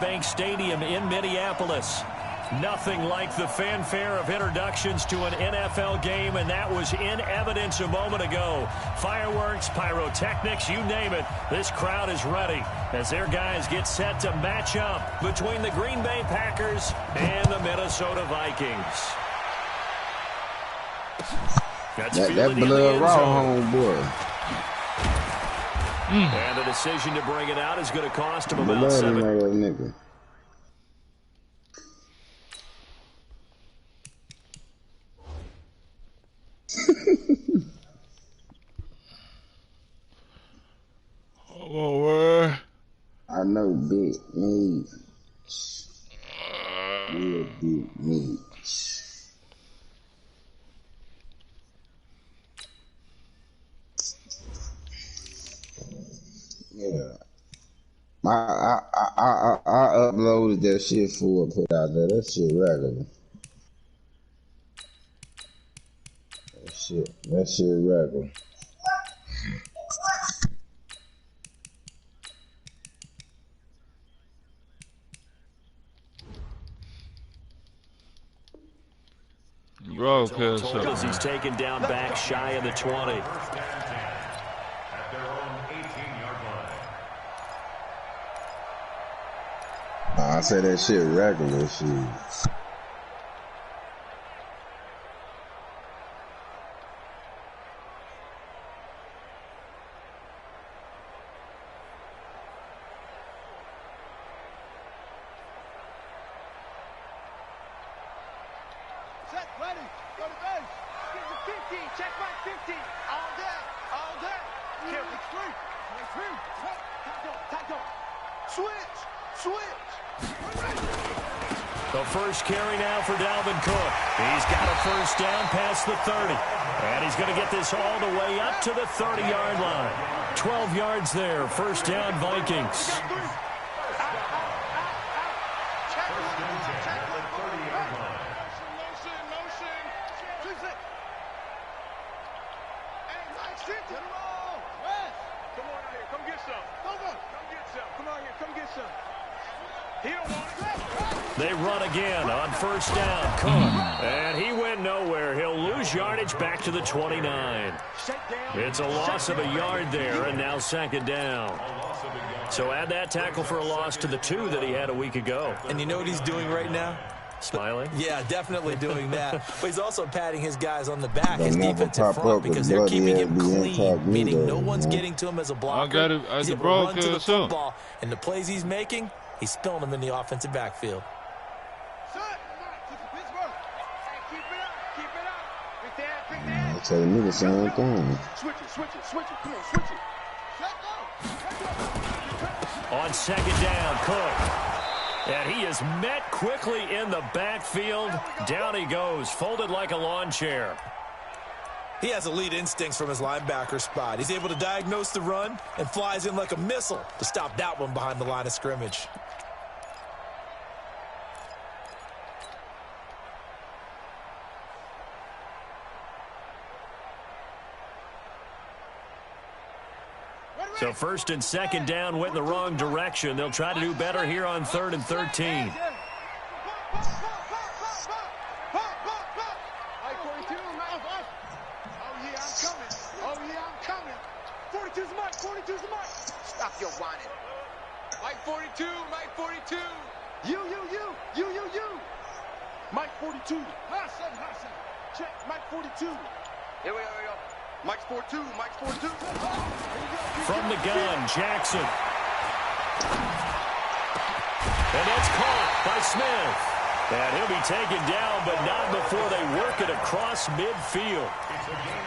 Bank Stadium in Minneapolis. Nothing like the fanfare of introductions to an NFL game, and that was in evidence a moment ago. Fireworks, pyrotechnics, you name it. This crowd is ready as their guys get set to match up between the Green Bay Packers and the Minnesota Vikings. That blood raw, homeboy. And the decision to bring it out is going to cost him about 7. Oh, I know big meat. Real big meat. Yeah. I uploaded that shit for put out there. That shit regular. That shit regular. Bro, as he's taken down back shy of the 20. I say that shit regular shit. The first carry now for Dalvin Cook. He's got a first down past the 30. And he's going to get this all the way up to the 30-yard line. 12 yards there. First down, Vikings. They run again on first down. Cook. And he went nowhere. He'll lose yardage back to the 29. It's a loss of a yard there, and now second down. So add that tackle for a loss to the 2 that he had a week ago. And you know what he's doing right now? Smiling? Yeah, definitely doing that. But he's also patting his guys on the back, his defensive front, because they're keeping him clean, meaning no one's getting to him as a blocker. He's able to run to the football, and the plays he's making, he's spilling them in the offensive backfield. Telling me the same thing. Switch it. Come on, switch it. On second down, Cook. And he is met quickly in the backfield. Down he goes, folded like a lawn chair. He has elite instincts from his linebacker spot. He's able to diagnose the run and flies in like a missile to stop that one behind the line of scrimmage. So first and second down went in the wrong direction. They'll try to do better here on 3rd and 13. Stop your whining. Mike 42, Mike 42. You. Mike 42. Hassan. Check, Mike 42. Here we go. Mike's 4-2, Mike's 4-2. From the gun, Jackson. And that's caught by Smith. And he'll be taken down, but not before they work it across midfield.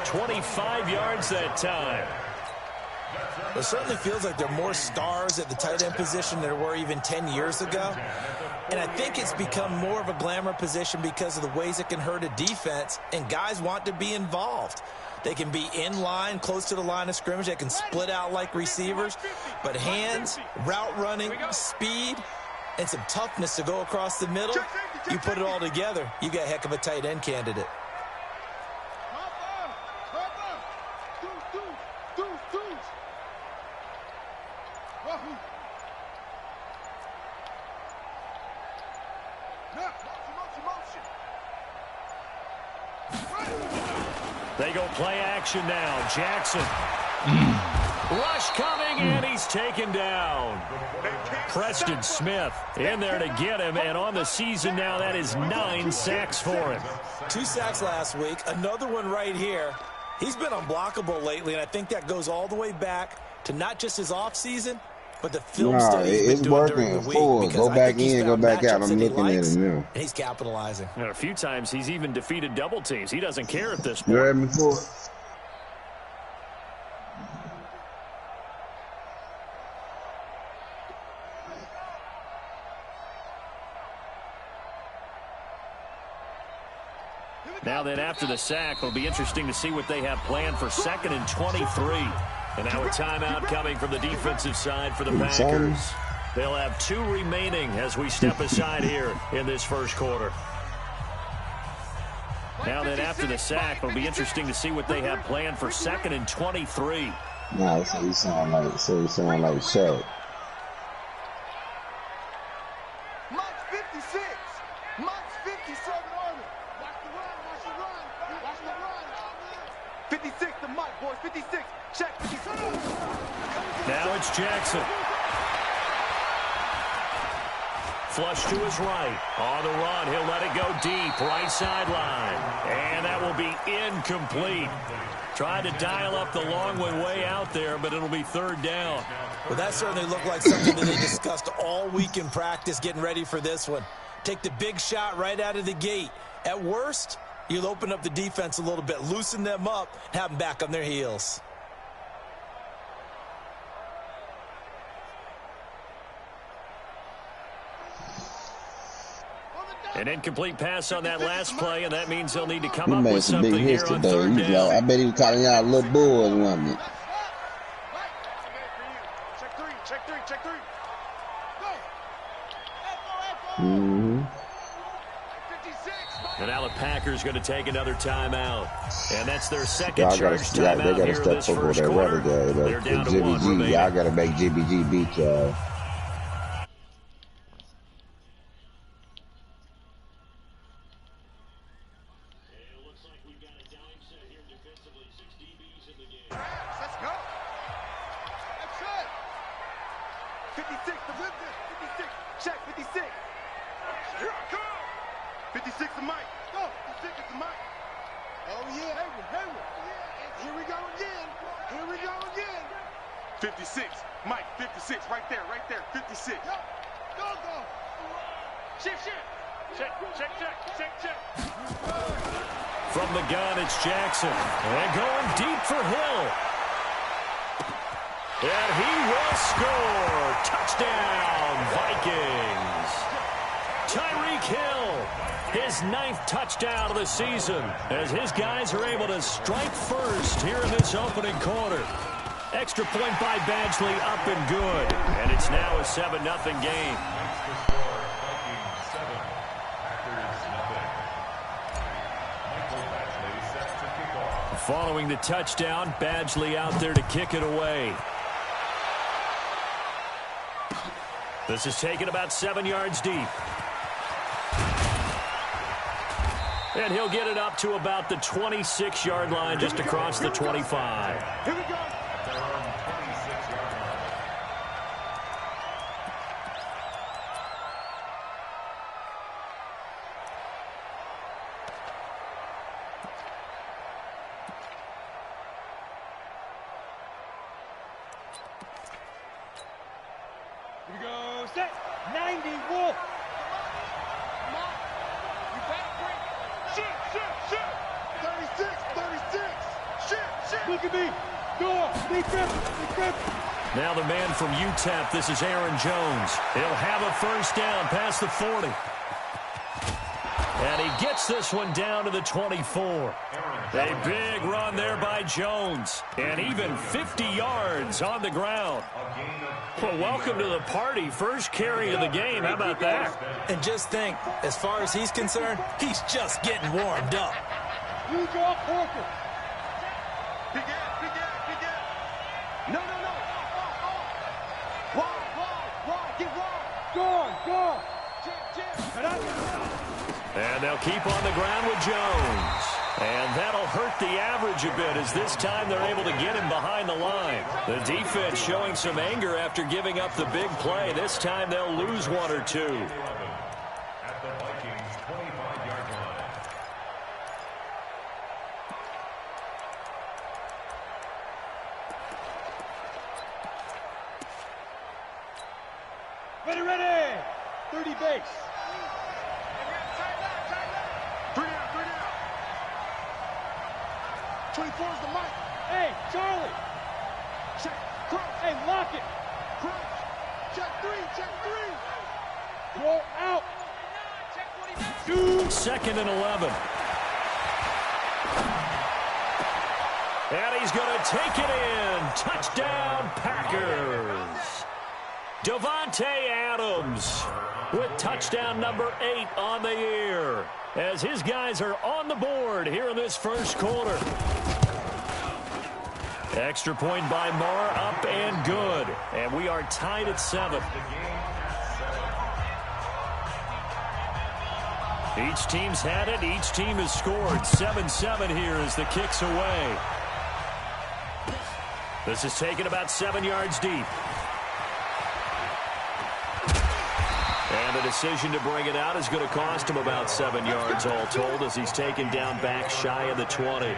25 yards that time. It certainly feels like there are more stars at the tight end position than there were even 10 years ago. And I think it's become more of a glamour position because of the ways it can hurt a defense, and guys want to be involved. They can be in line, close to the line of scrimmage. They can split out like receivers. But hands, route running, speed, and some toughness to go across the middle, you put it all together, you got a heck of a tight end candidate. They go play action now. Jackson. Rush coming, and he's taken down. Preston Smith in there to get him, and on the season now, that is 9 sacks for him. 2 sacks last week, another one right here. He's been unblockable lately, and I think that goes all the way back to not just his offseason, but the film study he's been doing during the week. Go back in, go back out. I'm looking at it now. And he's capitalizing. And a few times he's even defeated double teams. He doesn't care at this point. Grab me for it. Now then, after the sack, it'll be interesting to see what they have planned for 2nd and 23. And now a timeout coming from the defensive side for the Packers. They'll have 2 remaining as we step aside here in this first quarter. Now then, after the sack, it'll be interesting to see what they have planned for 2nd and 23. Nah, so you sound like Shaq. Mike's 56. Mike's 57 on it. Watch the run, watch the run. Watch the run. 56 to Mike, boys. 56. Check 56. Now it's Jackson. Flush to his right. On the run, he'll let it go deep. Right sideline. And that will be incomplete. Tried to dial up the long one way out there, but it'll be 3rd down. Well, that certainly looked like something that they discussed all week in practice getting ready for this one. Take the big shot right out of the gate. At worst, you'll open up the defense a little bit, loosen them up, have them back on their heels. An incomplete pass on that last play, and that means they'll need to come He up made with some something big here hits on today. 3rd down. I bet he was calling out little boys, wasn't it? Check 3, check 3, check 3. Go. Mm-hmm. 56. And now the Packers going to take another timeout. And that's their 2nd Y'all charge timeout they gotta here in this step over first that quarter. weather guy. They're down to Jimmy 1 G. remaining. Y'all gotta make Jimmy G beat y'all. Let's go. That's it. 56 to win this. 56. Check 56. Here I come. 56 to Mike. Go. 56 to Mike. Oh, yeah. Hayward. Here we go again. Here we go again. 56. Mike, 56. Right there. 56. Go. Shift. Check. From the gun, it's Jackson. And going deep for Hill. And he will score. Touchdown, Vikings. Tyreek Hill, his 9th touchdown of the season, as his guys are able to strike first here in this opening quarter. Extra point by Badgley, up and good. And it's now a 7-0 game. Following the touchdown, Badgley out there to kick it away. This is taken about 7 yards deep. And he'll get it up to about the 26-yard line, just across the 25. Here we go. Here we go. Set. 90 Wolf. You back, break. Shit. 36. Shit. Look at me. Go. Defense. Now the man from UTEP, this is Aaron Jones. He'll have a first down past the 40. And he gets this one down to the 24. A big run there by Jones. And even 50 yards on the ground. Well, welcome to the party. First carry of the game. How about that? And just think, as far as he's concerned, he's just getting warmed up. You draw Parker. Big ass. No. Wide. Get wide. Go on. Jam. And they'll keep on the ground with Jones. And that'll hurt the average a bit as this time they're able to get him behind the line. The defense showing some anger after giving up the big play. This time they'll lose one or two. At the Vikings 25-yard line. Ready. 30 base. 3 down. 24 is the mic. Hey, Charlie. Check. Crunch. Hey, lock it. Crunch. Check 3. Roll out. Second and 11. And he's going to take it in. Touchdown, Packers. Davante Adams with touchdown number 8 on the year as his guys are on the board here in this first quarter. Extra point by Marr, up and good. And we are tied at 7. Each team's had it. Each team has scored. 7-7 here as the kick's away. This is taken about 7 yards deep. And the decision to bring it out is going to cost him about 7 yards all told as he's taken down back shy of the 20.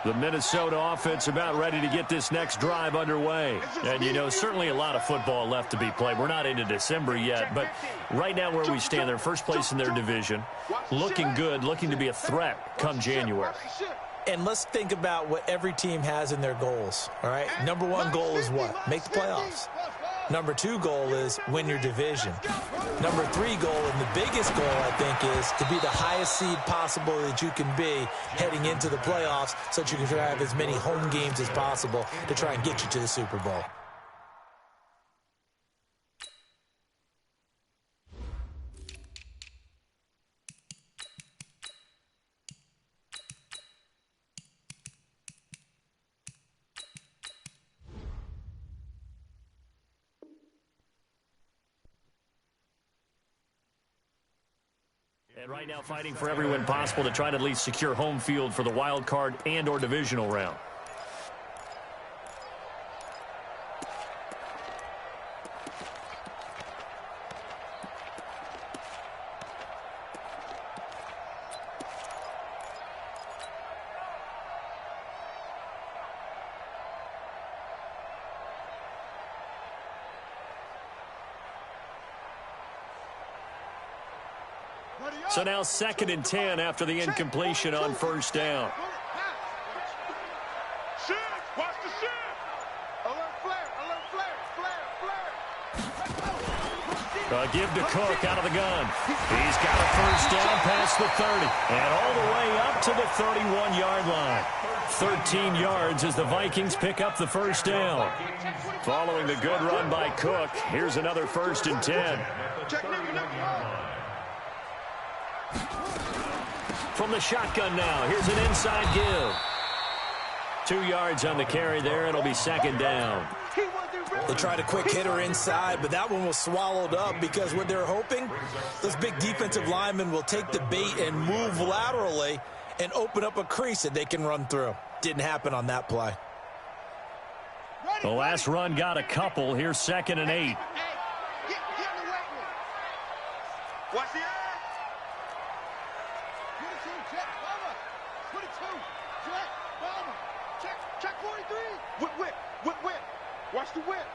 The Minnesota offense about ready to get this next drive underway. And, you know, certainly a lot of football left to be played. We're not into December yet, but right now where we stand, they're first place in their division. Looking good, looking to be a threat come January. And let's think about what every team has in their goals, all right? Number 1 goal is what? Make the playoffs. Number 2 goal is win your division. Number 3 goal, and the biggest goal, I think, is to be the highest seed possible that you can be heading into the playoffs so that you can have as many home games as possible to try and get you to the Super Bowl. And right now fighting for every win possible to try to at least secure home field for the wild card and or divisional round. So now 2nd and 10 after the incompletion on first down. Watch the shift. Alert flare. A give to Cook out of the gun. He's got a first down past the 30 and all the way up to the 31-yard line. 13 yards as the Vikings pick up the first down. Following the good run by Cook, here's another 1st and 10. From the shotgun now, here's an inside give. 2 yards on the carry there. It'll be 2nd down. They tried a quick hitter inside, but that one was swallowed up because what they're hoping, those big defensive linemen will take the bait and move laterally and open up a crease that they can run through. Didn't happen on that play. The last run got a couple. Here's 2nd and 8. Watch the eye. Check 43. Whip. Watch the whip.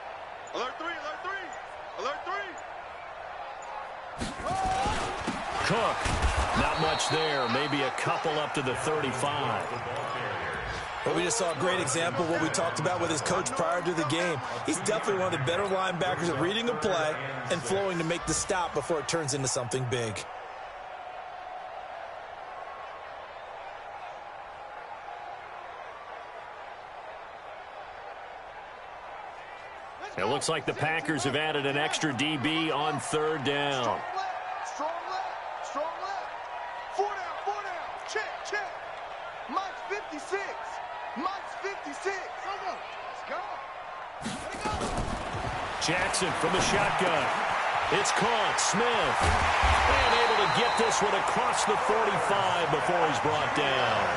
Alert 3. Cook, not much there. Maybe a couple up to the 35. But we just saw a great example of what we talked about with his coach prior to the game. He's definitely one of the better linebackers at reading a play and flowing to make the stop before it turns into something big. It looks like the Packers have added an extra DB on 3rd down. Strong left. 4 down. Check. Mike 56. Mike's 56. Let's go. Jackson from the shotgun. It's caught. Smith. And able to get this one across the 45 before he's brought down.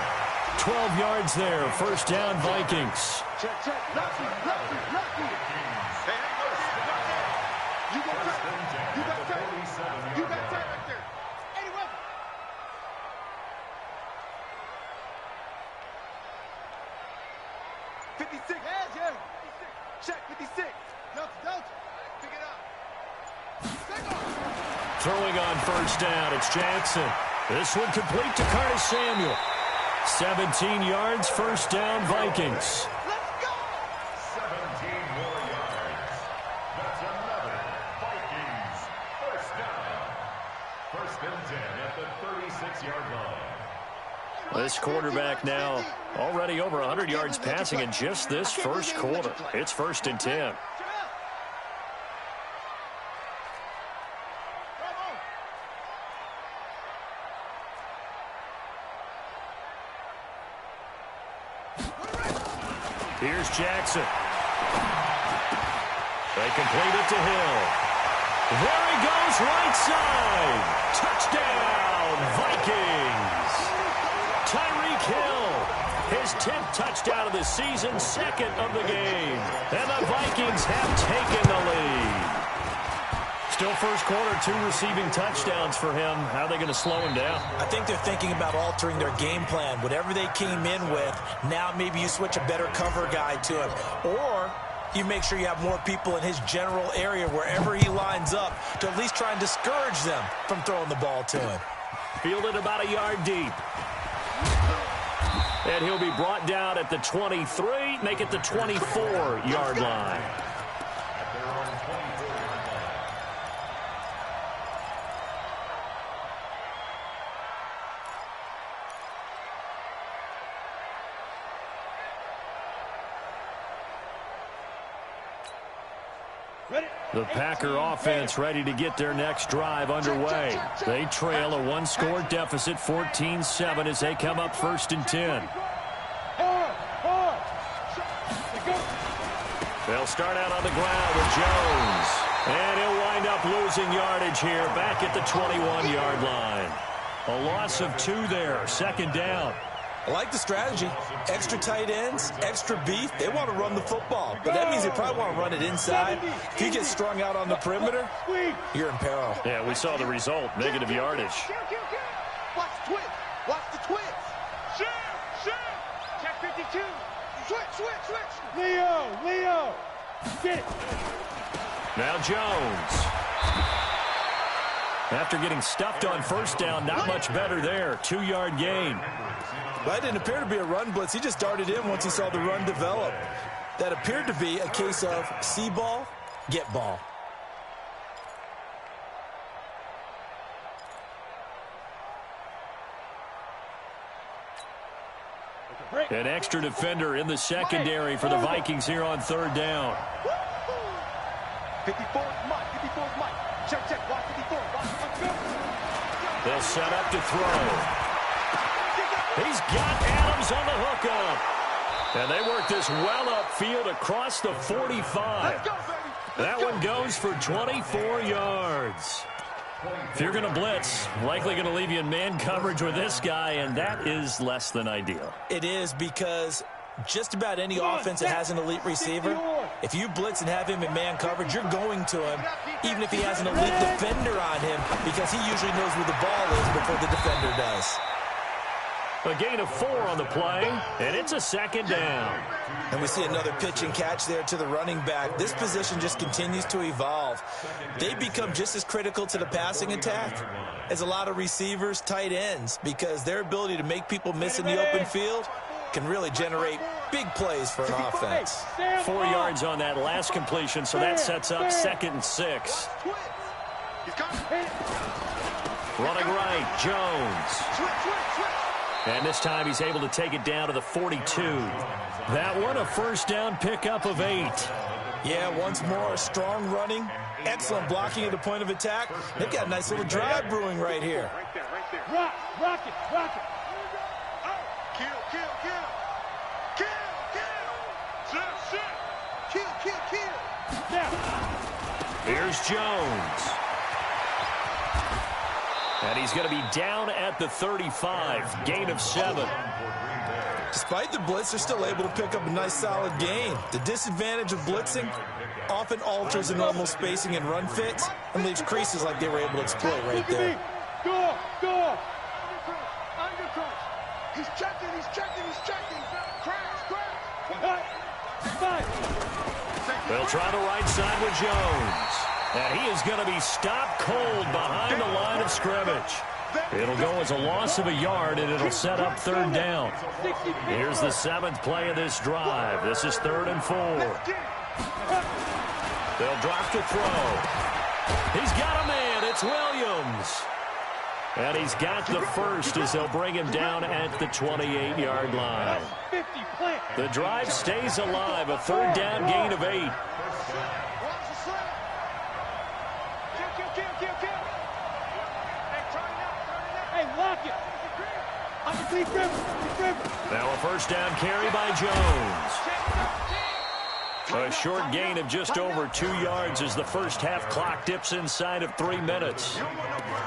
12 yards there. First down, Vikings. Check. Lucky. Hey, you got tight. You got tight right there. Any weapon. 56. Yeah. 56. Check, 56. Don't. Pick it up. Throwing on first down, it's Jackson. This one complete to Curtis Samuel. 17 yards, first down, Vikings. Let's go. 17 more yards. That's another Vikings first down. First and 10 at the 36-yard line. This quarterback now already over 100 yards passing in just this first quarter. It's first and 10. Here's Jackson. They complete it to Hill. There he goes, right side. Touchdown, Vikings. Tyreek Hill, his 10th touchdown of the season, second of the game. And the Vikings have taken the lead. Still first quarter, 2 receiving touchdowns for him. How are they going to slow him down? I think they're thinking about altering their game plan. Whatever they came in with, now maybe you switch a better cover guy to him. Or you make sure you have more people in his general area wherever he lines up to at least try and discourage them from throwing the ball to him. Fielded about a yard deep. And he'll be brought down at the 23, make it the 24-yard line. The Packer offense ready to get their next drive underway. They trail a 1-score deficit, 14-7, as they come up first and 10. They'll start out on the ground with Jones. And he'll wind up losing yardage here back at the 21-yard line. A loss of 2 there, second down. I like the strategy. Extra tight ends, extra beef. They want to run the football, but that means they probably want to run it inside. If you get strung out on the perimeter, you're in peril. Yeah, we saw the result, negative yardage. Watch the twist. Watch the twist. Shoot. Check 52. Switch. Leo. Get it. Now Jones. After getting stuffed on first down, not much better there. 2-yard gain. That didn't appear to be a run blitz. He just darted in once he saw the run develop. That appeared to be a case of see ball, get ball. An extra defender in the secondary for the Vikings here on third down. 54's Mike. Check. Watch 54. They'll set up to throw. He's got Adams on the hookup. And they work this well upfield across the 45. That one goes for 24 yards. If you're going to blitz, likely going to leave you in man coverage with this guy, and that is less than ideal. It is, because just about any offense that has an elite receiver, if you blitz and have him in man coverage, you're going to him, even if he has an elite defender on him, because he usually knows where the ball is before the defender does. A gain of 4 on the play, and it's a second down. And we see another pitch and catch there to the running back. This position just continues to evolve. They become just as critical to the passing attack as a lot of receivers, tight ends, because their ability to make people miss in the open field can really generate big plays for an offense. 4 yards on that last completion, so that sets up 2nd and 6. Running right, Jones. And this time he's able to take it down to the 42. That one a first down pickup of 8. Yeah, once more, strong running, excellent blocking at the point of attack. They've got a nice little drive brewing right here. Rock it. Kill. Here's Jones. And he's going to be down at the 35. Gain of 7. Despite the blitz, they're still able to pick up a nice, solid gain. The disadvantage of blitzing often alters the normal spacing and run fits and leaves creases like they were able to exploit right there. Go. Undercrush. He's checking. Crash. They'll try the right side with Jones. And he is going to be stopped cold behind the line of scrimmage. It'll go as a loss of a yard, and it'll set up 3rd down. Here's the 7th play of this drive. This is 3rd and 4. They'll drop to throw. He's got a man. It's Williams. And he's got the first as they'll bring him down at the 28-yard line. The drive stays alive. A 3rd down gain of 8. Now a 1st down carry by Jones. A short gain of just over 2 yards as the first half clock dips inside of 3 minutes.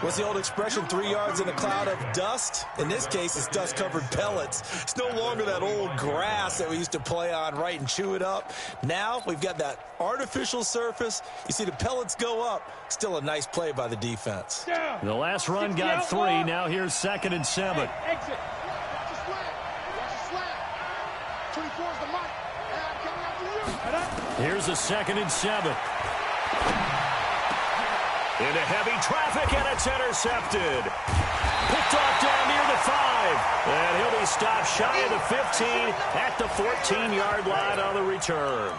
What's the old expression, 3 yards in a cloud of dust? In this case, it's dust-covered pellets. It's no longer that old grass that we used to play on, right, and chew it up. Now we've got that artificial surface. You see the pellets go up. Still a nice play by the defense. The last run got 3. Now here's 2nd and 7. Exit. Watch the slant. 24 is the mic. Coming after you. Here's a 2nd and 7. Into heavy traffic, and it's intercepted. Picked off down near the 5. And he'll be stopped shy of the 15 at the 14-yard line on the return.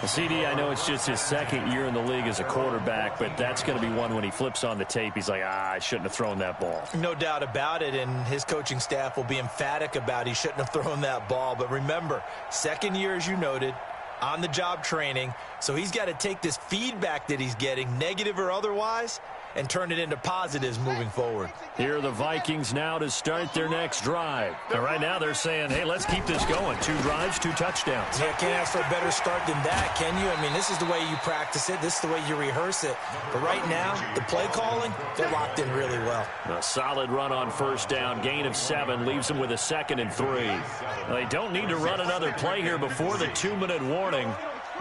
CD, I know it's just his 2nd year in the league as a quarterback, but that's going to be one when he flips on the tape. He's like, I shouldn't have thrown that ball. No doubt about it, and his coaching staff will be emphatic about he shouldn't have thrown that ball. But remember, 2nd year, as you noted, on-the-job training, so he's got to take this feedback that he's getting, negative or otherwise, and turn it into positives moving forward. Here are the Vikings now to start their next drive. And right now they're saying, hey, let's keep this going. 2 drives, 2 touchdowns. Yeah, can't ask for a better start than that, can you? I mean, this is the way you practice it. This is the way you rehearse it. But right now, the play calling, they're locked in really well. A solid run on 1st down. Gain of 7 leaves them with a 2nd and 3. Well, they don't need to run another play here before the 2-minute warning.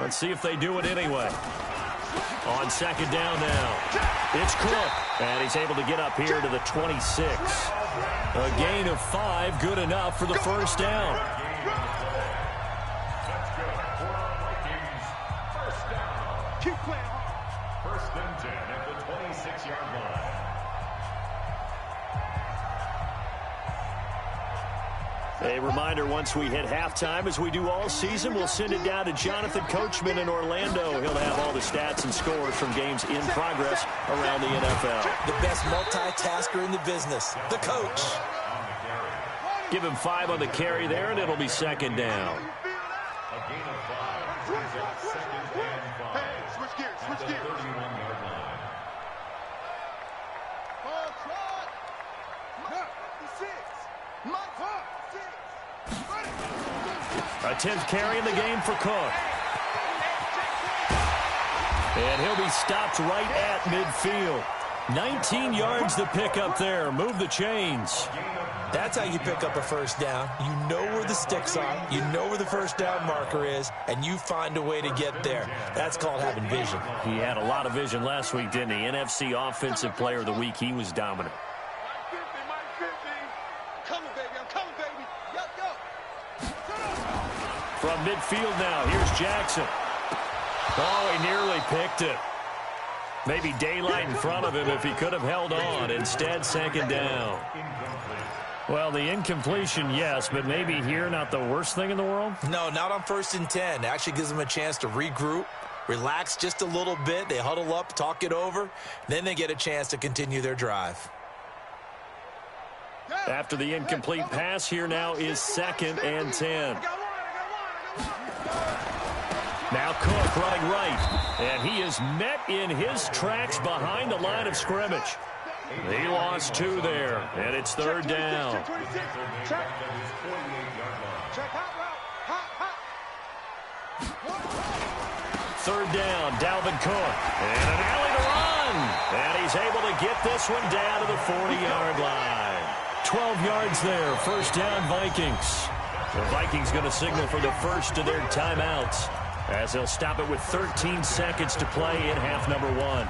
Let's see if they do it anyway. On 2nd down now, it's Cook, and he's able to get up here to the 26. A gain of 5, good enough for the 1st down. Keep playing. 1st and 10 at the 26-yard line. A reminder, once we hit halftime, as we do all season, we'll send it down to Jonathan Coachman in Orlando. He'll have all the stats and scores from games in progress around the NFL. The best multitasker in the business, the coach. Give him 5 on the carry there, and it'll be 2nd down. A gain of 5 brings up 2nd and 5. Hey, switch gears. At the 31-yard line. Ball trot. Mark 56. Mark 6. A 10th carry in the game for Cook. And he'll be stopped right at midfield. 19 yards to pick up there. Move the chains. That's how you pick up a 1st down. You know where the sticks are. You know where the 1st down marker is, and you find a way to get there. That's called having vision. He had a lot of vision last week, didn't he? NFC Offensive Player of the Week. He was dominant. From midfield now, here's Jackson. Oh, he nearly picked it. Maybe daylight in front of him if he could have held on. Instead, 2nd down. Well, the incompletion, yes, but maybe here not the worst thing in the world? No, not on 1st and 10. It actually gives them a chance to regroup, relax just a little bit. They huddle up, talk it over. Then they get a chance to continue their drive. After the incomplete pass, here now is 2nd and 10. Now Cook running right, and he is met in his tracks behind the line of scrimmage. He lost 2 there, and it's 3rd down. third down. Dalvin Cook. And an alley to run. And he's able to get this one down to the 40-yard line. 12 yards there. First down, Vikings. The Vikings going to signal for the first of their timeouts as they'll stop it with 13 seconds to play in half number 1.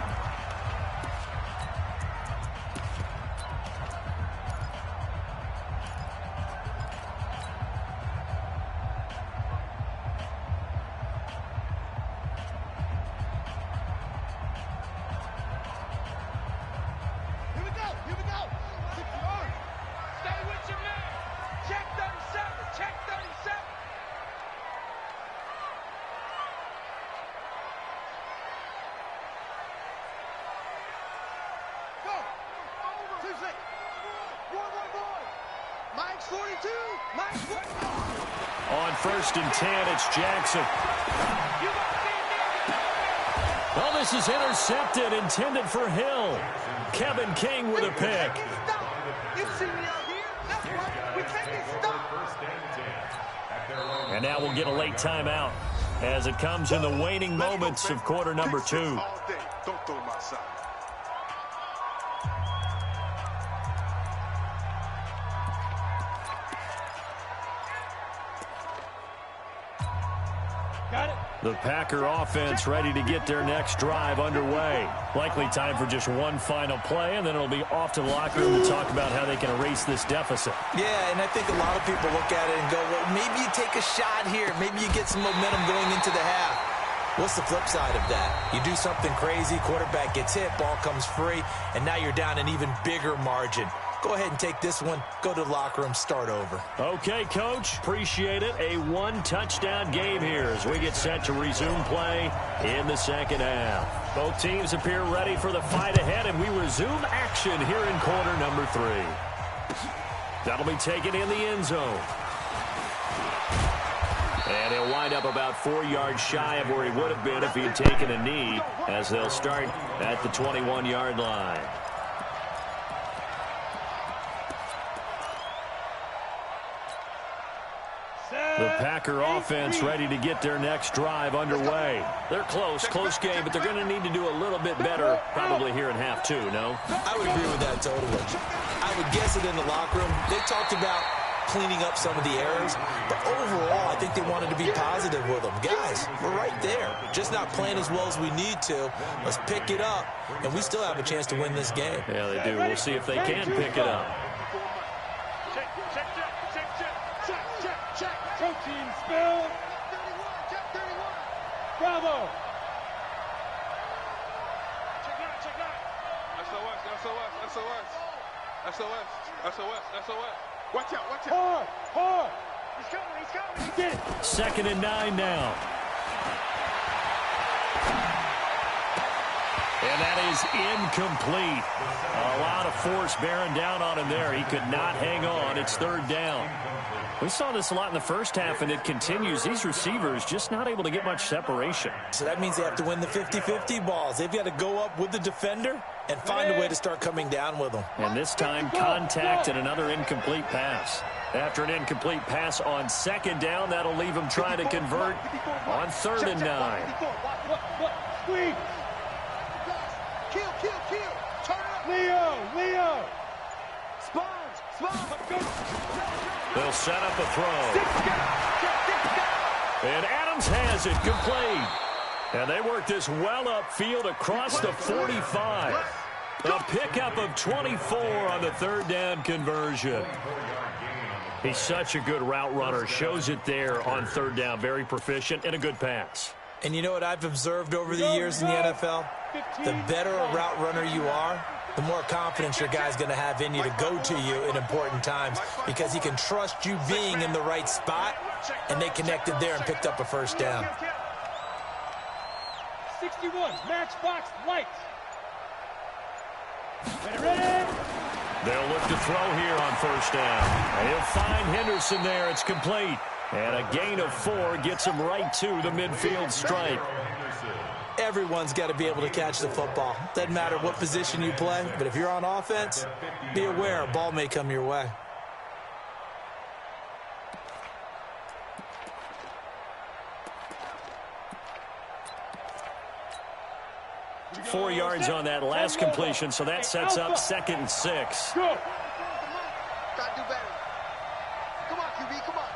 On first and 10, it's Jackson. Oh, this is intercepted, intended for Hill. Kevin King with a pick. And now we'll get a late timeout as it comes in the waning moments of quarter number 2. Don't throw them outside. The Packer offense ready to get their next drive underway. Likely time for just one final play, and then it'll be off to the locker room to talk about how they can erase this deficit. Yeah, and I think a lot of people look at it and go, well, maybe you take a shot here. Maybe you get some momentum going into the half. What's the flip side of that? You do something crazy, quarterback gets hit, ball comes free, and now you're down an even bigger margin. Go ahead and take this one, go to the locker room, start over. Okay, Coach. Appreciate it. A one-touchdown game here as we get set to resume play in the second half. Both teams appear ready for the fight ahead, and we resume action here in quarter number 3. That'll be taken in the end zone. And he'll wind up about 4 yards shy of where he would have been if he had taken a knee, as they'll start at the 21-yard line. The Packer offense ready to get their next drive underway. They're close game, but they're going to need to do a little bit better probably here in half 2, no? I would agree with that totally. I would guess it in the locker room. They talked about cleaning up some of the errors, but overall, I think they wanted to be positive with them. Guys, we're right there. Just not playing as well as we need to. Let's pick it up, and we still have a chance to win this game. Yeah, they do. We'll see if they can pick it up. Team spill. Bravo. Check out. SOS. Watch out. Hard. He's coming. Get it. 2nd and 9 now. And that is incomplete. A lot of force bearing down on him there. He could not hang on. It's 3rd down. We saw this a lot in the first half, and it continues. These receivers just not able to get much separation. So that means they have to win the 50-50 balls. They've got to go up with the defender and find a way to start coming down with them. And this time, contact and another incomplete pass. After an incomplete pass on 2nd down, that'll leave them trying to convert on 3rd and 9. Squeeze. Kill. Turn up. Leo. Spawns. They'll set up a throw. And Adams has it complete. And they work this well upfield across the 45. A pickup of 24 on the 3rd down conversion. He's such a good route runner. Shows it there on 3rd down. Very proficient and a good pass. And you know what I've observed over the years in the NFL? The better a route runner you are, the more confidence your guy's going to have in you to go to you in important times because he can trust you being in the right spot, and they connected there and picked up a 1st down. 61, matchbox lights. Ready? They'll look to throw here on 1st down. And he'll find Henderson there. It's complete. And a gain of 4 gets him right to the midfield stripe. Everyone's got to be able to catch the football. Doesn't matter what position you play, but if you're on offense, be aware a ball may come your way. 4 yards on that last completion, so that sets up 2nd and 6. Go. Gotta do better. Come on, QB, come on.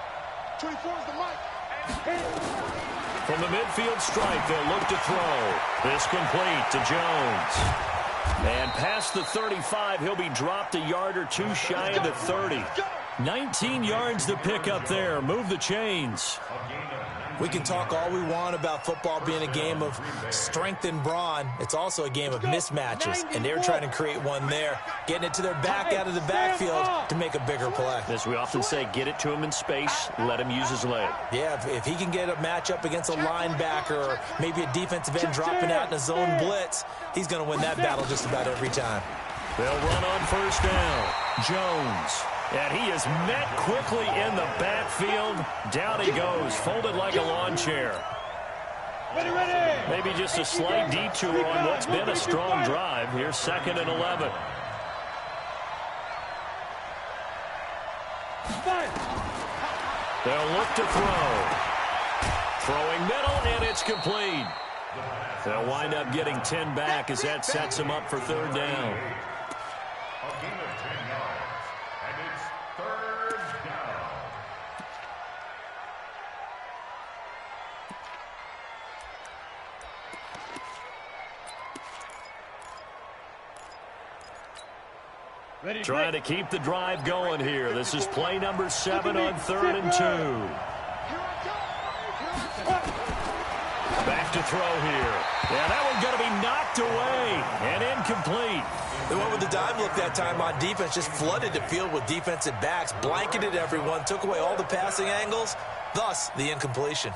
24 is the mic. From the midfield stripe, they'll look to throw. This complete to Jones. And past the 35, he'll be dropped a yard or two shy of the 30. 19 yards to pick up there. Move the chains. We can talk all we want about football being a game of strength and brawn. It's also a game of mismatches, and they're trying to create one there, getting it to their back out of the backfield to make a bigger play. As we often say, get it to him in space, let him use his leg. Yeah, if he can get a matchup against a linebacker or maybe a defensive end dropping out in a zone blitz, he's going to win that battle just about every time. They'll run on first down. Jones. And he is met quickly in the backfield. Down he goes, folded like a lawn chair. Maybe just a slight detour on what's been a strong drive. Here's 2nd and 11. They'll look to throw. Throwing middle, and it's complete. They'll wind up getting 10 back as that sets them up for 3rd down. A gain of 10 yards, and it's 3rd down. Trying to keep the drive going here. This is play number 7 on 3rd and 2. Back to throw here. Yeah, that one's going to be knocked away and incomplete. They went with the dime look that time on defense, just flooded the field with defensive backs, blanketed everyone, took away all the passing angles, thus the incompletion.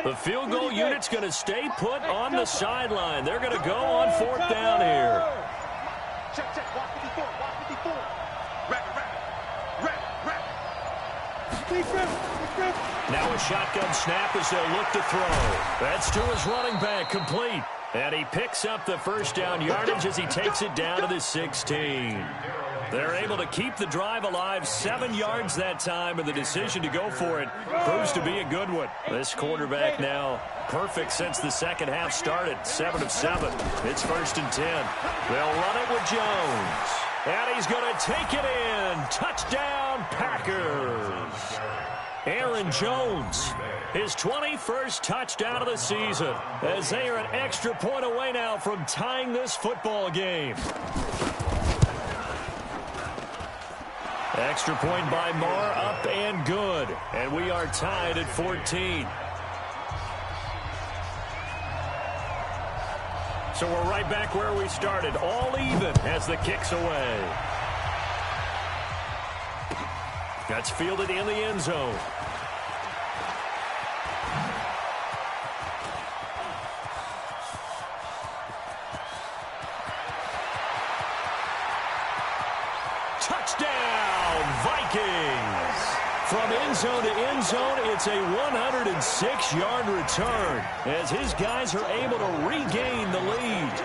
The field goal unit's going to stay put on the sideline. They're going to go on 4th down here. Check, check. Watch 54. Watch 54. Rap. Now a shotgun snap as they'll look to throw. That's to his running back, complete. And he picks up the 1st down yardage as he takes it down to the 16. They're able to keep the drive alive, 7 yards that time, and the decision to go for it proves to be a good one. This quarterback now perfect since the second half started, 7 of 7. It's 1st and 10. They'll run it with Jones. And he's going to take it in. Touchdown, Packers. Aaron Jones, his 21st touchdown of the season, as they are an extra point away now from tying this football game. Extra point by Marr, up and good. And we are tied at 14. So we're right back where we started, all even as the kick's away. That's fielded in the end zone. Touchdown, Vikings! From end zone to end zone, it's a 106-yard return as his guys are able to regain the lead.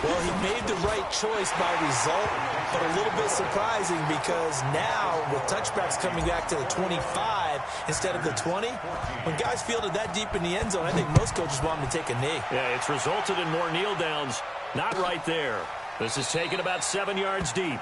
Well, he made the right choice by result, but a little bit surprising because now with touchbacks coming back to the 25 instead of the 20, when guys fielded that deep in the end zone, I think most coaches want them to take a knee. Yeah, it's resulted in more kneel downs. Not right there. This is taken about 7 yards deep.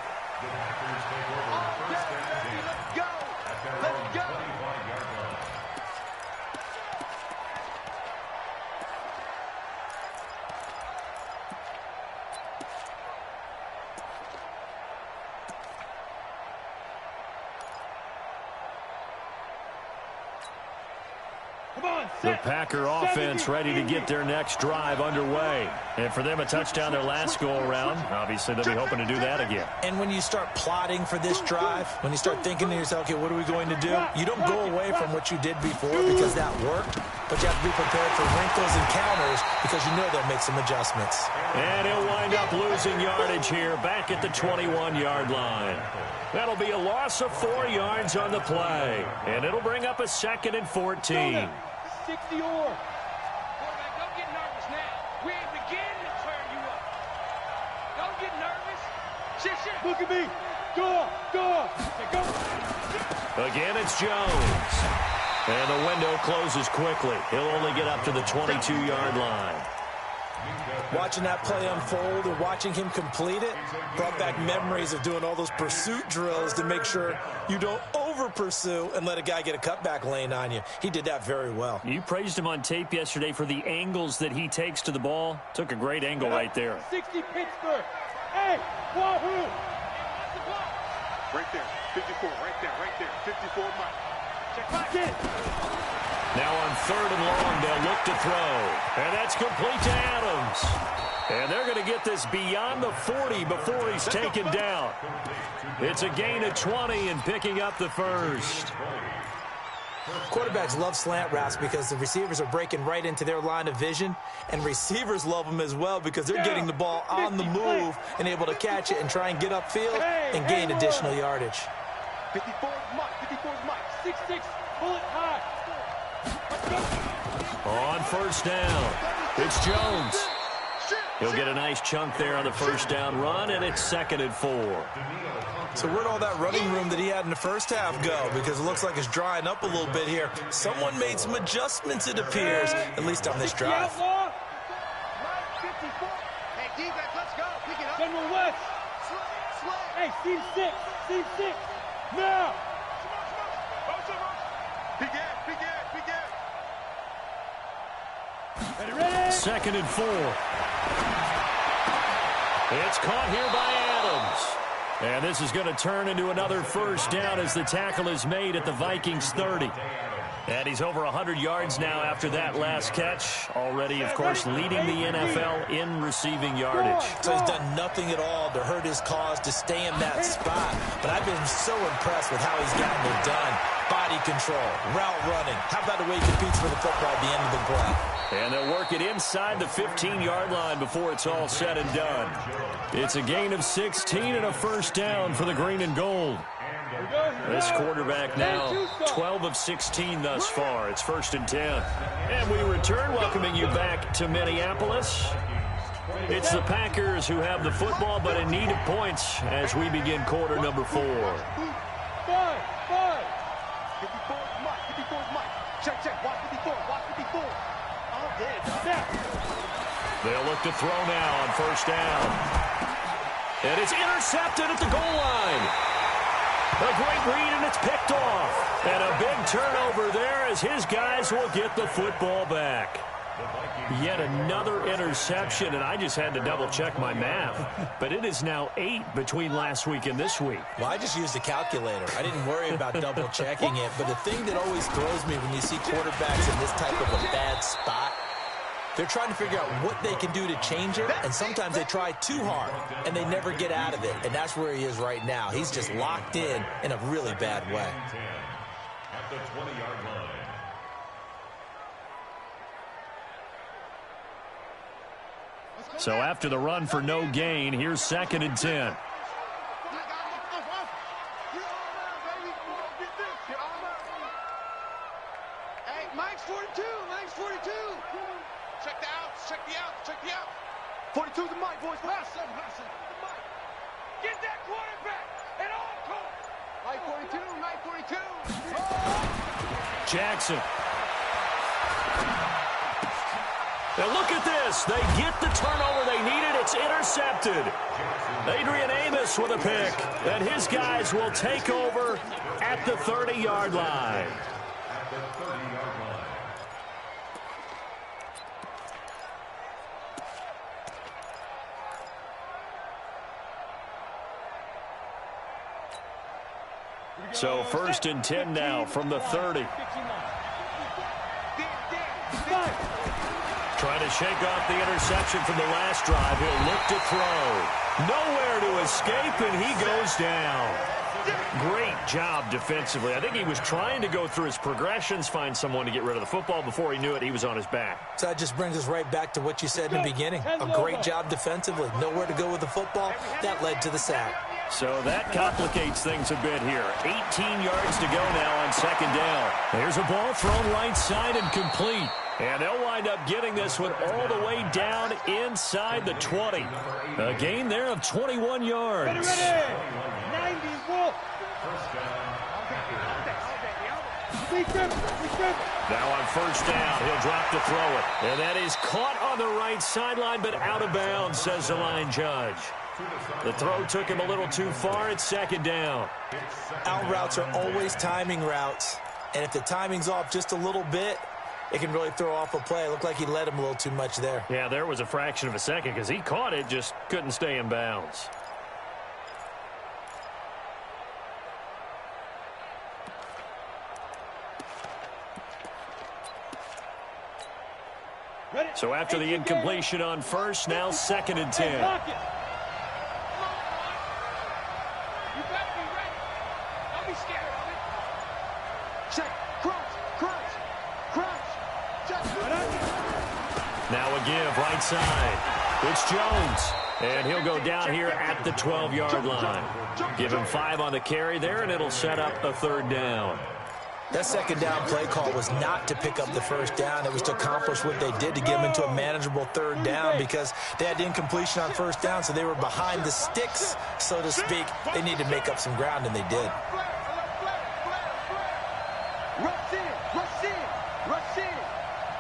The Packer offense ready to get their next drive underway. And for them, a touchdown their last go-around. Obviously, they'll be hoping to do that again. And when you start plotting for this drive, when you start thinking to yourself, okay, what are we going to do? You don't go away from what you did before because that worked, but you have to be prepared for wrinkles and counters because you know they'll make some adjustments. And he'll wind up losing yardage here back at the 21-yard line. That'll be a loss of 4 yards on the play. And it'll bring up a 2nd and 14. 60 or. Quarterback, don't get nervous now. We ain't beginning to turn you up. Don't get nervous. Shit. Look at me. Go. Again, it's Jones. And the window closes quickly. He'll only get up to the 22-yard line. Watching that play unfold and watching him complete it brought back memories of doing all those pursuit drills to make sure you don't over-pursue and let a guy get a cutback lane on you. He did that very well. You praised him on tape yesterday for the angles that he takes to the ball. Took a great angle right there. 60 Pittsburgh. Hey, wahoo! Right there, 54, right there, 54 Mike. Check back in. Now on 3rd and long, they'll look to throw. And that's complete to Adams. And they're going to get this beyond the 40 before he's taken down. It's a gain of 20 and picking up the first. Quarterbacks love slant routes because the receivers are breaking right into their line of vision, and receivers love them as well because they're getting the ball on the move and able to catch it and try and get upfield and gain additional yardage. 54 Mike, 6'6", bullet high. On 1st down, it's Jones. He'll get a nice chunk there on the 1st down run, and it's 2nd and 4. So where'd all that running room that he had in the first half go? Because it looks like it's drying up a little bit here. Someone made some adjustments, it appears, at least on this drive. Hey, defense, let's go. Pick it up. General West. Hey, team 6. Now. Big ass. 2nd and 4. It's caught here by Adams. And this is going to turn into another 1st down as the tackle is made at the Vikings 30. And he's over 100 yards now after that last catch. Already, of course, leading the NFL in receiving yardage. So he's done nothing at all to hurt his cause, to stay in that spot. But I've been so impressed with how he's gotten it done. Body control, route running. How about the way he competes for the football at the end of the play? And they'll work it inside the 15-yard line before it's all said and done. It's a gain of 16 and a 1st down for the green and gold. This quarterback now 12 of 16 thus far. It's 1st and 10. And we return, welcoming you back to Minneapolis. It's the Packers who have the football, but in need of points as we begin quarter number 4. 54 Mike. Check. Watch 54. All dead. They'll look to throw now on 1st down. And it's intercepted at the goal line. A great read, and it's picked off. And a big turnover there as his guys will get the football back. Yet another interception, and I just had to double-check my math. But it is now 8 between last week and this week. Well, I just used a calculator. I didn't worry about double-checking it. But the thing that always throws me when you see quarterbacks in this type of a bad spot, they're trying to figure out what they can do to change it, and sometimes they try too hard, and they never get out of it. And that's where he is right now. He's just locked in a really bad way. At the 20-yard line. So after the run for no gain, here's 2nd and 10. Hey, Mike's 42. Check the outs. 42 to Mike, boys. Pass him. Get that quarterback at all costs. Mike 42. Oh. Jackson. Now look at this. They get the turnover they needed. It's intercepted. Adrian Amos with a pick. And his guys will take over at the 30-yard line. So 1st and 10 now from the 30. Trying to shake off the interception from the last drive. He'll look to throw. Nowhere to escape, and he goes down. Great job defensively. I think he was trying to go through his progressions, find someone to get rid of the football. Before he knew it, he was on his back. So that just brings us right back to what you said in the beginning. A great job defensively. Nowhere to go with the football. That led to the sack. So that complicates things a bit here. 18 yards to go now on second down. There's a ball thrown right side and complete. And they'll wind up getting this one all the way down inside the 20. A gain there of 21 yards. Now on first down, he'll drop to throw it. And that is caught on the right sideline, but out of bounds, says the line judge. The throw took him a little too far. It's second down. Out routes are always timing routes. And if the timing's off just a little bit, it can really throw off a play. It looked like he led him a little too much there. Yeah, there was a fraction of a second because he caught it, just couldn't stay in bounds. So after the incompletion on first, now second and 10. Now a give right side. It's Jones. And he'll go down here at the 12-yard line. Give him 5 on the carry there, and it'll set up a third down. That second down play call was not to pick up the first down. It was to accomplish what they did to get them into a manageable third down because they had incompletion on first down, so they were behind the sticks, so to speak. They needed to make up some ground, and they did. Rush in.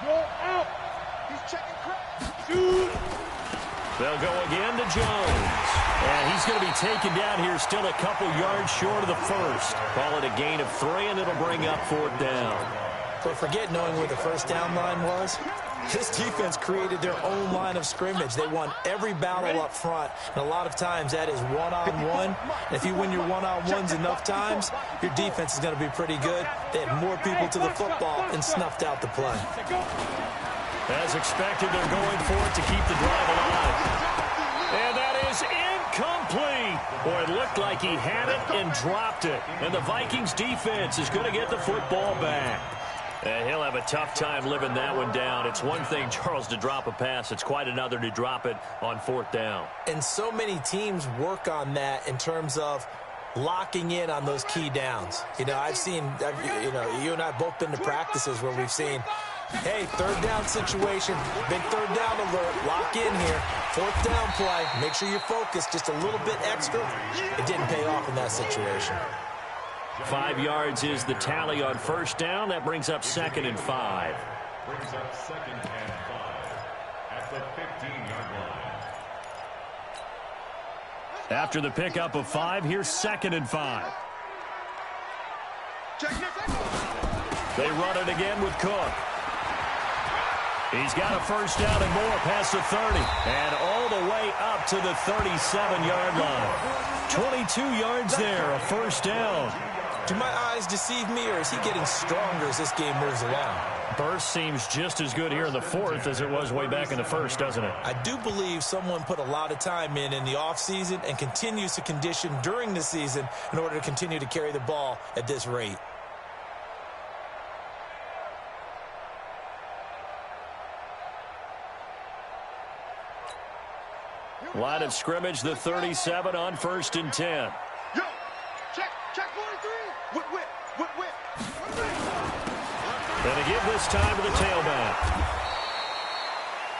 Go out. He's checking crap. They'll go again to Jones. And he's going to be taken down here still a couple yards short of the first. Call it a gain of 3, and it'll bring up fourth down. But forget knowing where the first down line was. This defense created their own line of scrimmage. They won every battle up front, and a lot of times that is one-on-one. And if you win your one-on-ones enough times, your defense is going to be pretty good. They had more people to the football and snuffed out the play. As expected, they're going for it to keep the drive alive. And that is incomplete. Boy, it looked like he had it and dropped it. And the Vikings defense is going to get the football back. And he'll have a tough time living that one down. It's one thing, Charles, to drop a pass. It's quite another to drop it on fourth down. And so many teams work on that in terms of locking in on those key downs. You know, you and I have both been to practices where we've seen, hey, third down situation, big third down alert, lock in here, fourth down play, make sure you focus just a little bit extra. It didn't pay off in that situation. 5 yards is the tally on first down. That brings up second and 5. Brings up second and 5 at the 15-yard line. After the pickup of 5, here's second and 5. They run it again with Cook. He's got a first down and more past the 30. And all the way up to the 37-yard line. 22 yards there, a first down. Do my eyes deceive me, or is he getting stronger as this game moves along? Burst seems just as good here in the fourth as it was way back in the first, doesn't it? I do believe someone put a lot of time in the offseason and continues to condition during the season in order to continue to carry the ball at this rate. Line of scrimmage, the 37 on first and 10. Yo, check 43. Whip. And to give this time to the tailback.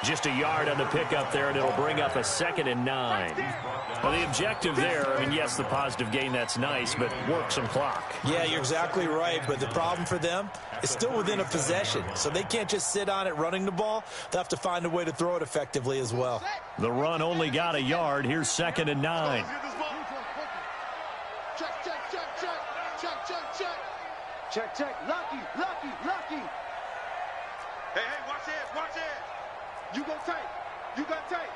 Just a yard on the pickup there, and it'll bring up a second and 9. Well, the objective there, I mean, yes, the positive gain, that's nice, but work some clock. Yeah, you're exactly right, but the problem for them is still within a possession, so they can't just sit on it running the ball. They'll have to find a way to throw it effectively as well. The run only got a yard. Here's second and 9. Check. Lucky. Hey, watch it. You go tight. You got tight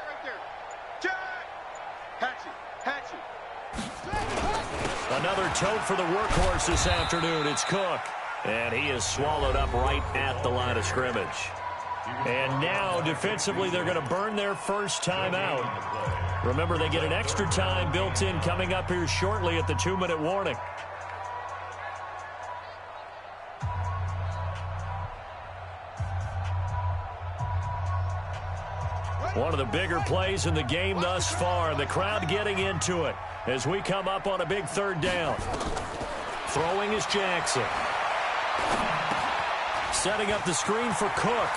right there. Check. Hatchet. Another tote for the workhorse this afternoon. It's Cook. And he is swallowed up right at the line of scrimmage. And now, defensively, they're going to burn their first timeout. Remember, they get an extra time built in coming up here shortly at the 2-minute warning. One of the bigger plays in the game thus far. The crowd getting into it as we come up on a big 3rd down. Throwing is Jackson. Setting up the screen for Cook.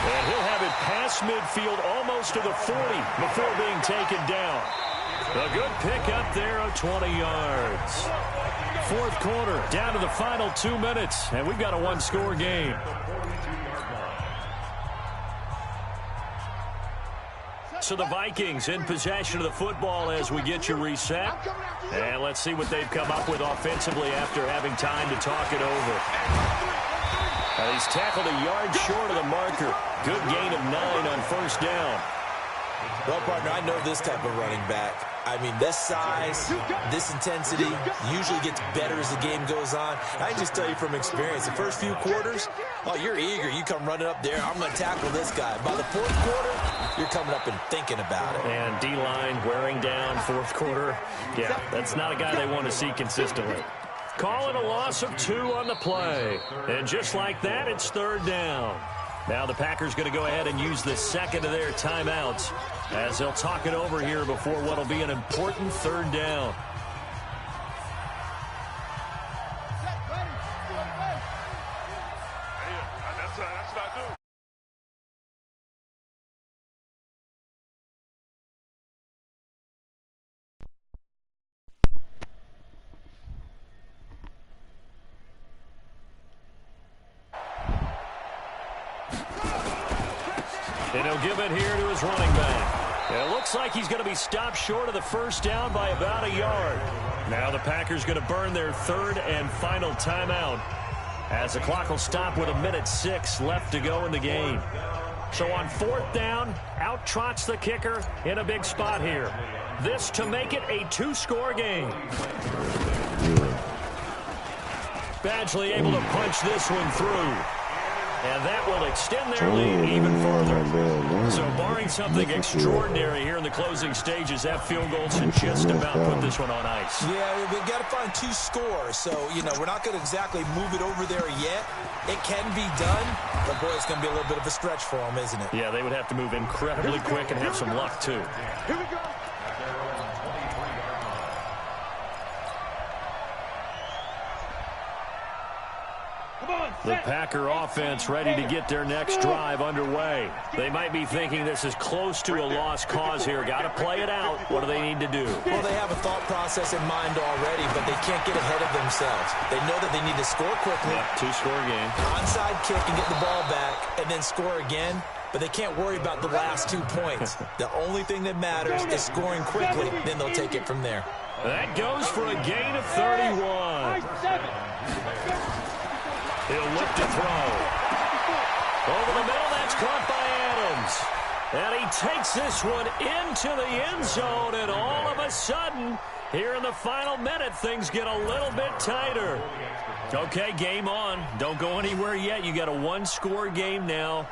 And he'll have it past midfield almost to the 40 before being taken down. A good pickup there of 20 yards. 4th quarter, down to the final 2 minutes, and we've got a 1-score game. So the Vikings in possession of the football as we get you reset. And let's see what they've come up with offensively after having time to talk it over. He's tackled a yard short of the marker. Good gain of 9 on 1st down. Well, partner, I know this type of running back. I mean, this size, this intensity usually gets better as the game goes on. I can just tell you from experience, the first few quarters, oh, you're eager. You come running up there, I'm going to tackle this guy. By the 4th quarter, you're coming up and thinking about it. And D-line wearing down 4th quarter. Yeah, that's not a guy they want to see consistently. Call it a loss of 2 on the play. And just like that, it's 3rd down. Now the Packers going to go ahead and use the 2nd of their timeouts as they'll talk it over here before what will be an important 3rd down. And he'll give it here to his running back. And it looks like he's going to be stopped short of the 1st down by about a yard. Now the Packers going to burn their 3rd and final timeout as the clock will stop with 1:06 left to go in the game. So on 4th down, out trots the kicker in a big spot here. This to make it a 2-score game. Badgley able to punch this one through. And that will extend their lead even further. So barring something extraordinary here in the closing stages, that field goal should just about put this one on ice. Yeah, we've got to find 2 scores. So, you know, we're not going to exactly move it over there yet. It can be done, but boy, it's going to be a little bit of a stretch for them, isn't it? Yeah, they would have to move incredibly quick and have some luck, too. Here we go. The Packer offense ready to get their next drive underway. They might be thinking this is close to a lost cause here. Got to play it out. What do they need to do? Well, they have a thought process in mind already, but they can't get ahead of themselves. They know that they need to score quickly. Yep, 2-score game. Onside kick and get the ball back and then score again. But they can't worry about the last 2 points. The only thing that matters is scoring quickly. Then they'll take it from there. That goes for a gain of 31. He'll look to throw. Over the middle, that's caught by Adams. And he takes this one into the end zone, and all of a sudden, here in the final minute, things get a little bit tighter. Okay, game on. Don't go anywhere yet. You got a 1-score game now.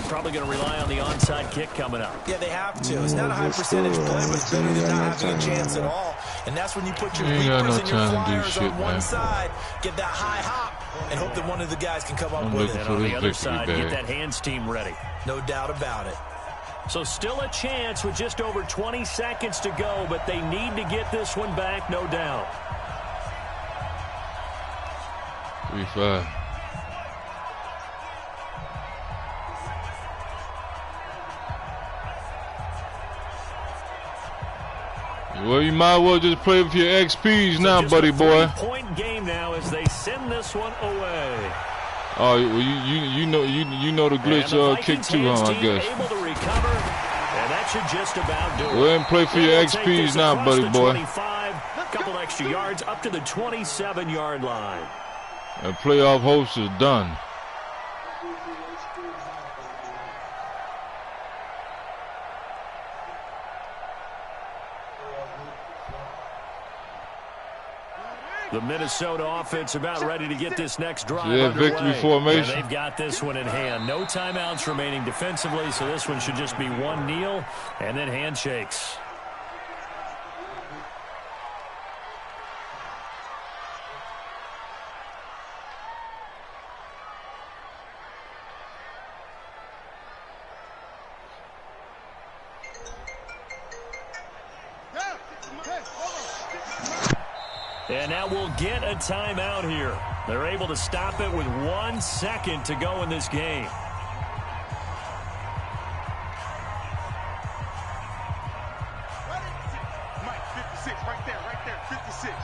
Probably going to rely on the onside kick coming up. Yeah, they have to. It's not a high percentage play, but it's better than not having a chance at all. And that's when you put your Reapers and your Flyers on one side, get that high hop, and hope that one of the guys can come up with it. And on the other side, get that hands team ready. No doubt about it. So still a chance with just over 20 seconds to go, but they need to get this one back, no doubt. 3-5. Well, you might as well just play with your XPs now, buddy boy. Point game now as they send this one away. Oh, well, you know the glitch kick too, huh? I guess. Able to recover, and that should just about do it. Go ahead and play for your XPs now, buddy boy. 25, couple extra yards up to the 27-yard line. And playoff host is done. The Minnesota offense about ready to get this next drive victory underway. formation. And they've got this one in hand. No timeouts remaining defensively, so this one should just be one kneel and then handshakes. And now we'll get a timeout here. They're able to stop it with 1 second to go in this game. Mike, 56, right there, 56. I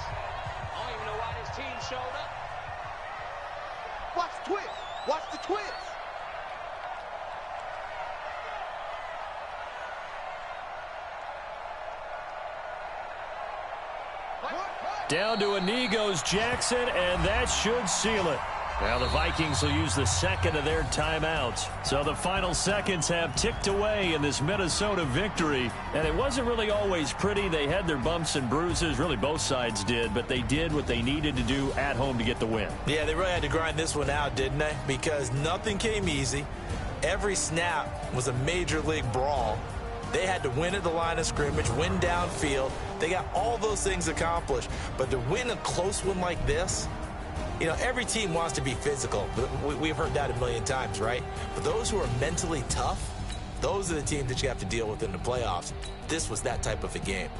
don't even know why this team showed up. Watch the twist. Watch the twist. Down to a knee goes Jackson, and that should seal it. Now the Vikings will use the second of their timeouts. So the final seconds have ticked away in this Minnesota victory. And it wasn't really always pretty. They had their bumps and bruises. Really, both sides did. But they did what they needed to do at home to get the win. Yeah, they really had to grind this one out, didn't they? Because nothing came easy. Every snap was a major league brawl. They had to win at the line of scrimmage, win downfield. They got all those things accomplished. But to win a close one like this, you know, every team wants to be physical. We've heard that a million times, right? But those who are mentally tough, those are the teams that you have to deal with in the playoffs. This was that type of a game.